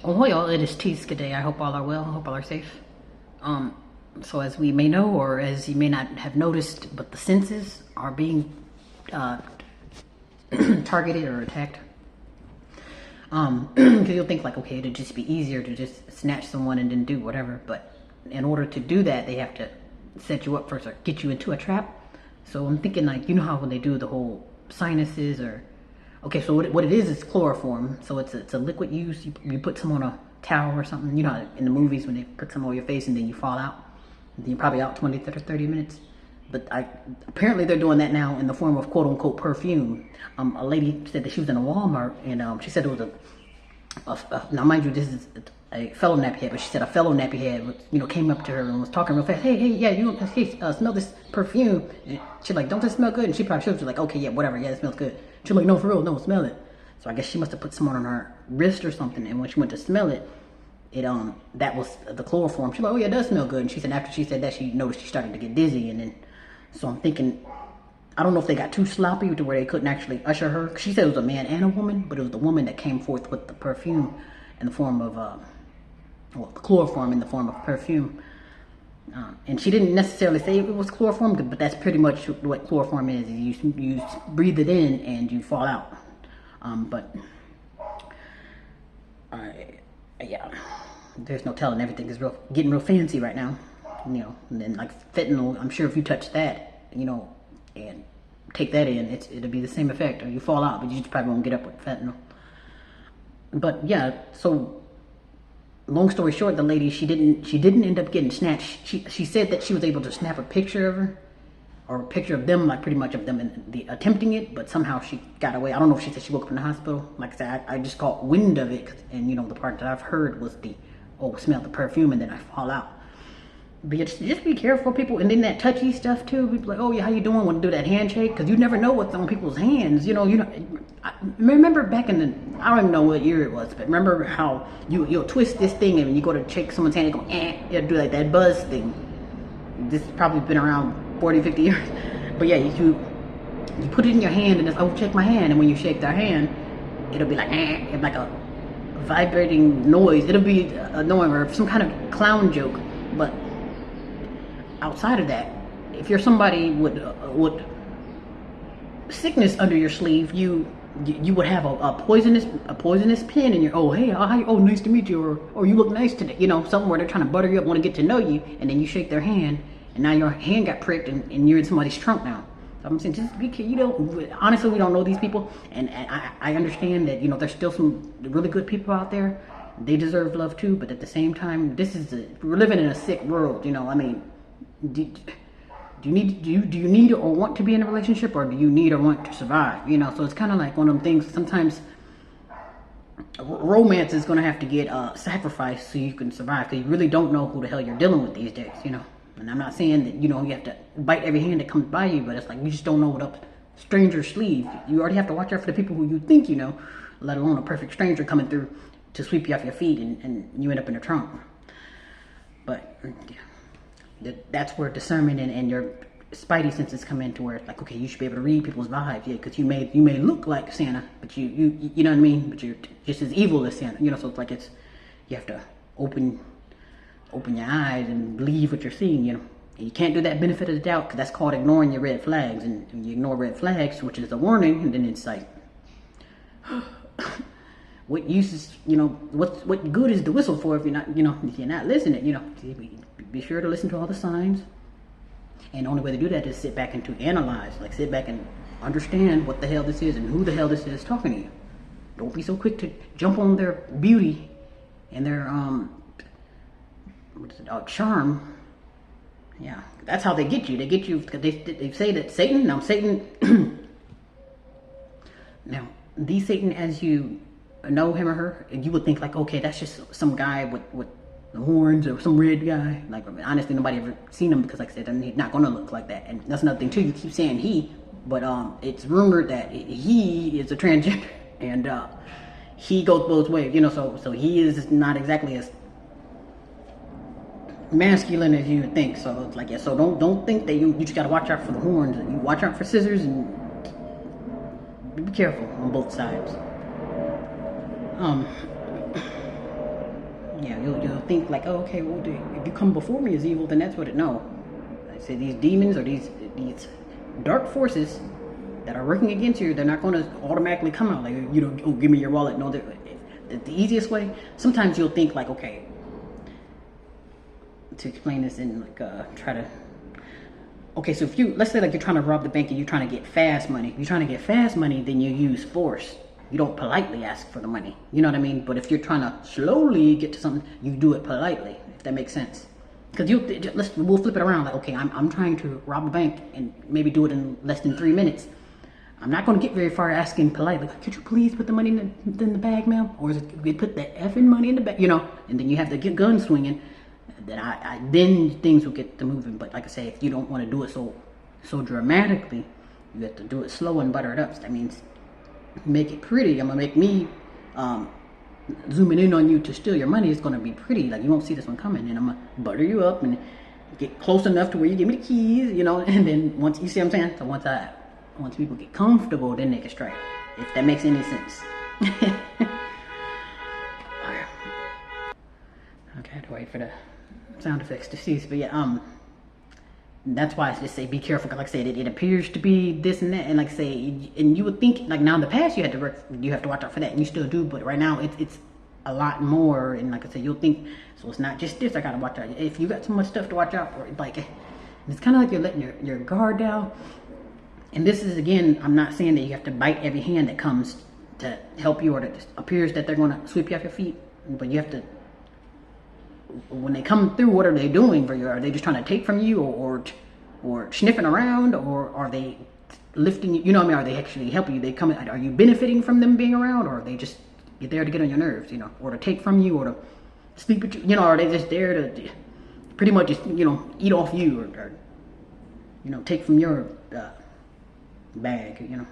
Oh, y'all, it is Teaska Day. I hope all are well. I hope all are safe. So as we may know, or as you may not have noticed, but the senses are being uh, targeted or attacked. Because you'll think like, okay, it'd just be easier to just snatch someone and then do whatever. But in order to do that, they have to set you up first or get you into a trap. So I'm thinking like, you know how when they do the whole sinuses or okay, so what it is chloroform. So it's a liquid use. You put some on a towel or something. You know, in the movies when they put some on your face and then you fall out. And then you're probably out 20 to 30 minutes. But apparently they're doing that now in the form of quote unquote perfume. A lady said that she was in a Walmart and she said it was now mind you, this is a fellow nappy head, but she said a fellow nappy head, came up to her and was talking real fast. Hey, yeah, smell this perfume. And she's like, don't this smell good? And she was like, okay, yeah, whatever, yeah, it smells good. She's like, no, for real, no, smell it. So I guess she must have put some on her wrist or something, and when she went to smell it, that was the chloroform. She's like, oh yeah, it does smell good. And she said after she said that, she noticed she started to get dizzy, and then, so I'm thinking, I don't know if they got too sloppy to where they couldn't actually usher her. She said it was a man and a woman, but it was the woman that came forth with the perfume in the form of, the chloroform in the form of perfume. And she didn't necessarily say it was chloroform, but that's pretty much what chloroform is. You breathe it in and you fall out. Yeah, there's no telling. Everything is getting real fancy right now. And then like fentanyl, I'm sure if you touch that, and take that in, it'll be the same effect. Or you fall out, but you just probably won't get up with fentanyl. But yeah, so long story short, the lady she didn't end up getting snatched. She said that she was able to snap a picture of her, or a picture of them, like pretty much of them attempting it, but somehow she got away. I don't know if she said she woke up in the hospital. Like I said, I just caught wind of it, and the part that I've heard was smell the perfume and then I fall out. But just be careful, people. And then that touchy stuff too. People like, oh yeah, how you doing? Want to do that handshake? Because you never know what's on people's hands. I remember back in I don't even know what year it was, but remember how you'll twist this thing and when you go to shake someone's hand, you go, it'll do like that buzz thing. This has probably been around 40, 50 years. But yeah, you put it in your hand and it's, oh, shake my hand. And when you shake their hand, it'll be like, it's like a vibrating noise. It'll be annoying or some kind of clown joke. But outside of that, if you're somebody with sickness under your sleeve, you would have a poisonous pin in your, oh hey, hi, oh nice to meet you, or you look nice today, something where they're trying to butter you up, want to get to know you, and then you shake their hand, and now your hand got pricked, and you're in somebody's trunk now. So I'm saying, just be careful. Honestly, we don't know these people, and I understand that there's still some really good people out there. They deserve love too, but at the same time, we're living in a sick world. I mean, do you need or want to be in a relationship, or do you need or want to survive? So it's kind of like one of them things. Sometimes romance is going to have to get sacrificed so you can survive, because you really don't know who the hell you're dealing with these days. And I'm not saying that you have to bite every hand that comes by you, but it's like you just don't know what up stranger's sleeve. You already have to watch out for the people who you think let alone a perfect stranger coming through to sweep you off your feet and you end up in the trunk. But yeah, that's where discernment and your spidey senses come into where it's like, okay, you should be able to read people's vibes, yeah, because you may look like Santa, but you know what I mean, but you're just as evil as Santa, so it's like you have to open your eyes and believe what you're seeing, and you can't do that benefit of the doubt, because that's called ignoring your red flags, and when you ignore red flags, which is a warning, and then it's like, what use is, what good is the whistle for if you're not listening, be sure to listen to all the signs. And the only way to do that is sit back and to analyze, like sit back and understand what the hell this is and who the hell this is talking to you. Don't be so quick to jump on their beauty and their charm. Yeah, that's how they get you. They get you because they say that Satan. Now these Satan, as you know him or her, you would think like, okay, that's just some guy with the horns or some red guy. Like, honestly, nobody ever seen him, because like I said, he's not gonna look like that. And that's another thing too, you keep saying he, but it's rumored that he is a transgender, and he goes both ways, so he is not exactly as masculine as you would think. So it's like, yeah, so don't think that you just gotta watch out for the horns. You watch out for scissors, and be careful on both sides. think like, oh, okay, well, if you come before me as evil, then that's what it. No, I say these demons or these dark forces that are working against you, they're not going to automatically come out like, you know, oh, give me your wallet. No, the easiest way. Sometimes you'll think like, okay, to explain this and like try to. Okay, so if let's say like you're trying to rob the bank and you're trying to get fast money. If you're trying to get fast money, then you use force. You don't politely ask for the money. You know what I mean? But if you're trying to slowly get to something, you do it politely, if that makes sense. Because we'll flip it around. Like, okay, I'm trying to rob a bank and maybe do it in less than 3 minutes. I'm not going to get very far asking politely, like, could you please put the money in the bag, ma'am? Or is it, we put the effing money in the bag, you know? And then you have to get gun swinging. Then things will get to moving. But like I say, if you don't want to do it so dramatically, you have to do it slow and butter it up. So that means make it pretty. I'm gonna make me zooming in on you to steal your money. It's gonna be pretty. Like you won't see this one coming. And I'm gonna butter you up and get close enough to where you give me the keys, you know. And then once you see what I'm saying. So once people get comfortable, then they can strike. If that makes any sense. Okay, I had to wait for the sound effects to cease, but yeah, that's why I just say be careful. Cause like I said, it appears to be this and that, and like I say, and you would think like now in the past you have to watch out for that, and you still do, but right now it's a lot more. And like I said, you'll think so. It's not just this. I gotta watch out. If you got so much stuff to watch out for, like it's kind of like you're letting your guard down. And this is again, I'm not saying that you have to bite every hand that comes to help you, or that it appears that they're gonna sweep you off your feet, but you have to. When they come through, what are they doing for you? Are they just trying to take from you, or sniffing around, or are they lifting you? You know what I mean? Are they actually helping you? They come. Are you benefiting from them being around, or are they just there to get on your nerves? You know, or to take from you, or to sleep with you? You know, are they just there to pretty much just eat off you, or take from your bag? You know.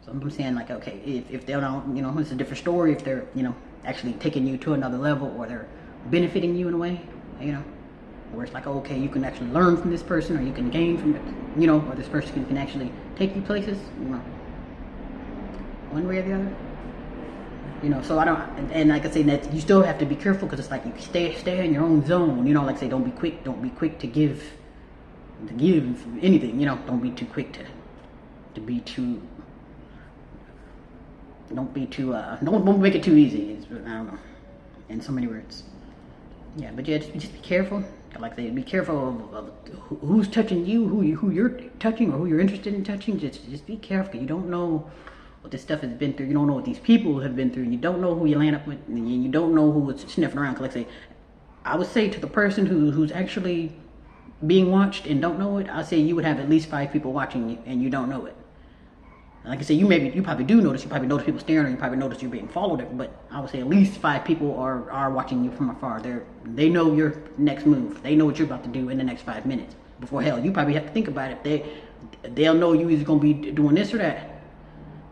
So I'm saying like, okay, if they don't, it's a different story. If they're actually taking you to another level, or they're benefiting you in a way, where it's like, okay, you can actually learn from this person, or you can gain from it, or this person can actually take you places, one way or the other, so I don't, and like I say, that you still have to be careful, because it's like you stay in your own zone, like I say, don't be quick to give anything, don't be too quick to be too, don't make it too easy. I don't know, in so many words. Yeah, but yeah, just be careful. Like I say, be careful of who's touching you, who you're touching, or who you're interested in touching. Just be careful, because you don't know what this stuff has been through. You don't know what these people have been through. You don't know who you land up with, and you don't know who is sniffing around. Cause like I say, I would say to the person who's actually being watched and don't know it, I'd say you would have at least 5 people watching you, and you don't know it. Like I said, you probably do notice. You probably notice people staring, or you probably notice you're being followed. But I would say at least 5 people are watching you from afar. They know your next move. They know what you're about to do in the next 5 minutes. Before hell, you probably have to think about it. They'll know you either gonna be doing this or that.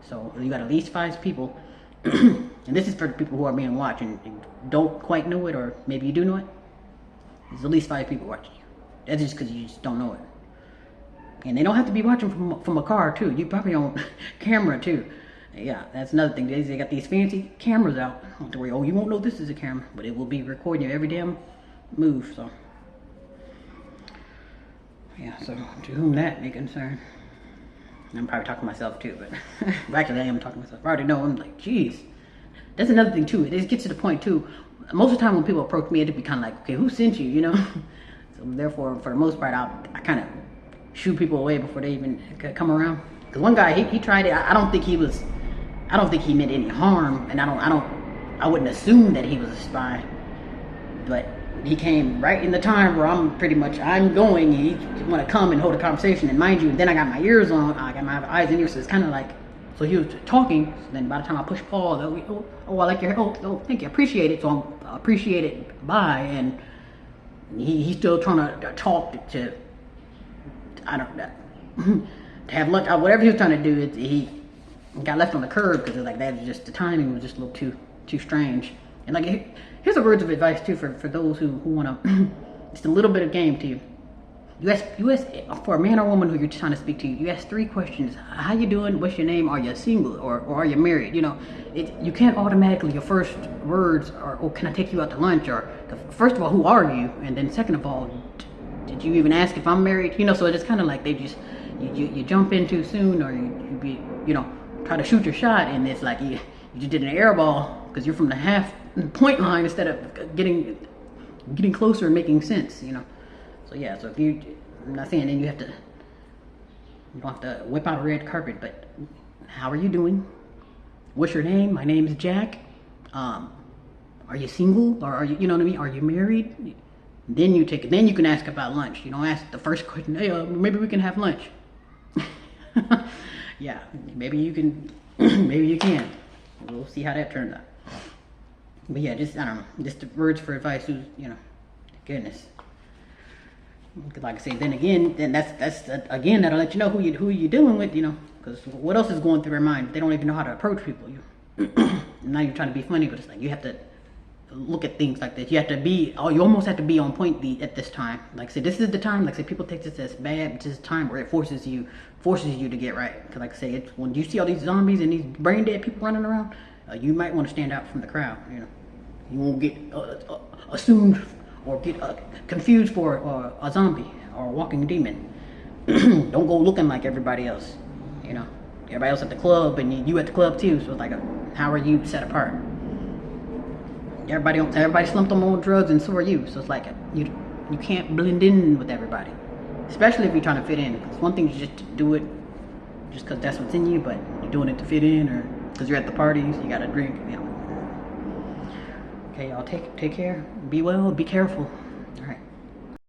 So you got at least 5 people, and this is for the people who are being watched and don't quite know it, or maybe you do know it. There's at least 5 people watching you. That's just because you just don't know it. And they don't have to be watching from a car too. You probably on camera too. Yeah, that's another thing. They got these fancy cameras out. Don't worry. Oh, you won't know this is a camera, but it will be recording your every damn move. So yeah. So to whom that may concern, I'm probably talking to myself too. But actually, I am talking to myself. I already know. I'm like, geez. That's another thing too. It gets to the point too. Most of the time when people approach me, it'd be kind of like, okay, who sent you? So therefore, for the most part, I kind of shoo people away before they even come around. Because one guy, he tried it. I don't think he meant any harm, and I wouldn't assume that he was a spy. But he came right in the time where I'm going. He want to come and hold a conversation, and mind you, then I got my ears on. I got my eyes and ears, so it's kind of like, so he was talking. So then by the time I push pause, I like your, thank you, appreciate it. So I appreciate it. Bye. And he's still trying to talk to I don't know, to have lunch, whatever he was trying to do, he got left on the curb, because like that, just the timing was just a little too strange. And like, here's a words of advice too for those who want to, just a little bit of game to you. you ask for a man or woman who you're trying to speak to. You ask 3 questions: how you doing? What's your name? Are you single or are you married? You know, you can't automatically, your first words are, "Oh, can I take you out to lunch?" Or first of all, who are you? And then second of all, did you even ask if I'm married? You know, so it's kind of like they just you jump in too soon, or you know, try to shoot your shot, and it's like you just did an air ball because you're from the half point line instead of getting closer and making sense. You know. So yeah, so if I'm not saying then you don't have to whip out a red carpet, but how are you doing? What's your name? My name is Jack. Are you single, or are you know what I mean? Are you married? Then you can ask about lunch. You don't ask the first question, hey, maybe we can have lunch. Yeah, maybe you can, maybe you can. We'll see how that turns out. But yeah, just, I don't know, just the words for advice, you know, goodness. Like I say, then again, that's again, that'll let you know who you're dealing with, you know, because what else is going through their mind? They don't even know how to approach people. Now you're trying to be funny, but it's like you have to look at things like this. You have to be, you almost have to be on point at this time. Like I said, this is the time. Like I said, people take this as bad. This is time where it forces you to get right. Because like I say, it's when you see all these zombies and these brain dead people running around, you might want to stand out from the crowd. You know, you won't get assumed or get confused for a zombie or a walking demon. Don't go looking like everybody else. You know, everybody else at the club and you at the club too. So it's like, how are you set apart? Everybody slumped on more drugs, and so are you. So it's like you can't blend in with everybody, especially if you're trying to fit in. It's one thing to just do it just because that's what's in you, but you're doing it to fit in or because you're at the parties, you got to drink. You know. Okay, y'all, take care. Be well. Be careful.